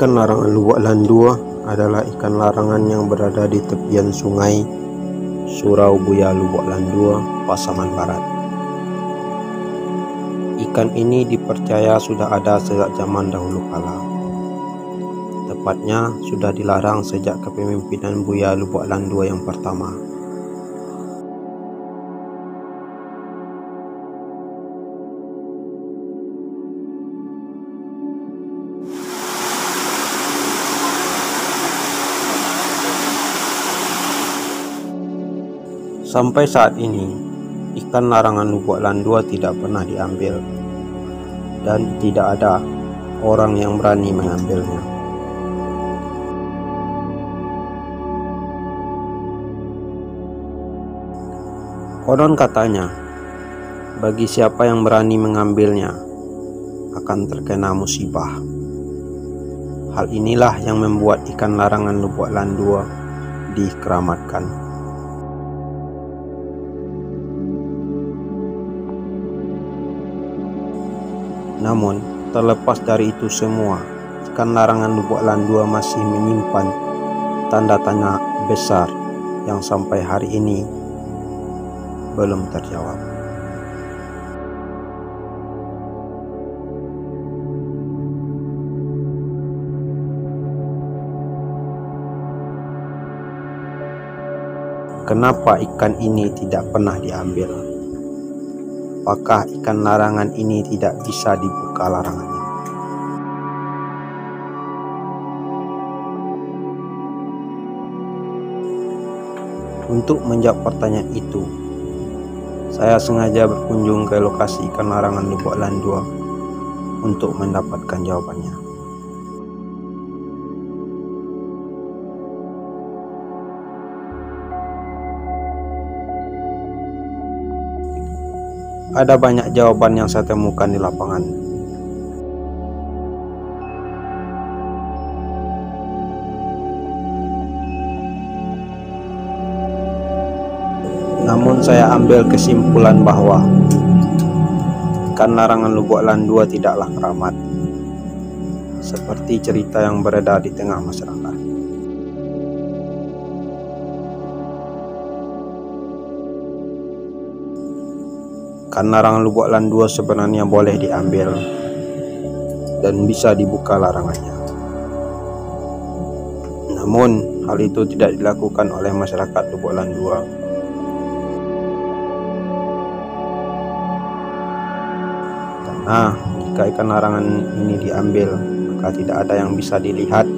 Ikan larangan Lubuk Landua adalah ikan larangan yang berada di tepian sungai Surau Buaya Lubuk Landua, Pasaman Barat. Ikan ini dipercaya sudah ada sejak zaman dahulu kala. Tepatnya sudah dilarang sejak kepemimpinan Buaya Lubuk Landua yang pertama. Sampai saat ini, ikan larangan Lubuk Landua tidak pernah diambil dan tidak ada orang yang berani mengambilnya. Konon katanya, bagi siapa yang berani mengambilnya akan terkena musibah. Hal inilah yang membuat ikan larangan Lubuk Landua dikeramatkan. Namun, terlepas dari itu semua, ikan larangan Lubuk Landua masih menyimpan tanda tanya besar yang sampai hari ini belum terjawab. Kenapa ikan ini tidak pernah diambil? Apakah ikan larangan ini tidak bisa dibuka larangannya? Untuk menjawab pertanyaan itu, saya sengaja berkunjung ke lokasi ikan larangan Lubuk Landua untuk mendapatkan jawabannya. Ada banyak jawaban yang saya temukan di lapangan. Namun saya ambil kesimpulan bahwa ikan larangan Lubuk Landua tidaklah keramat, seperti cerita yang beredar di tengah masyarakat. Ikan larangan Lubuk Landua sebenarnya boleh diambil dan bisa dibuka larangannya. Namun, hal itu tidak dilakukan oleh masyarakat Lubuk Landua. Karena jika ikan larangan ini diambil, maka tidak ada yang bisa dilihat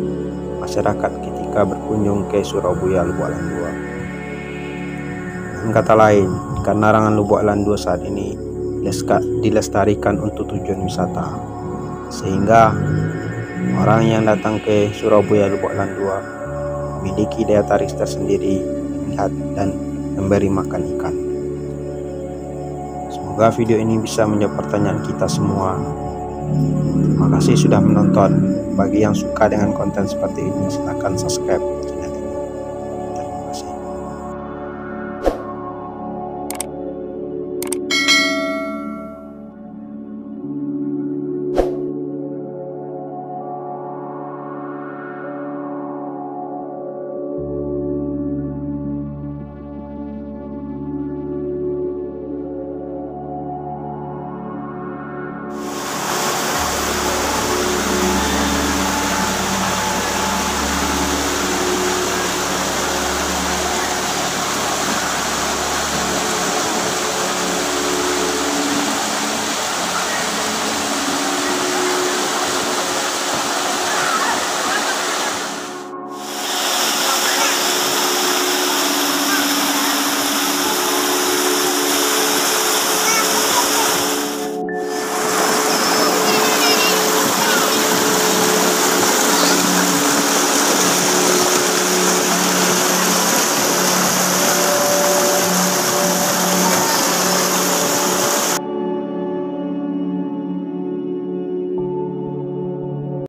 masyarakat ketika berkunjung ke Surau Buaya Lubuk Landua. Dengan kata lain, ikan larangan Lubuk Landua saat ini dilestarikan untuk tujuan wisata, sehingga orang yang datang ke Surau Buaya Lubuk Landua memiliki daya tarik tersendiri melihat dan memberi makan ikan. Semoga video ini bisa menjawab pertanyaan kita semua. Terima kasih sudah menonton. Bagi yang suka dengan konten seperti ini, silakan subscribe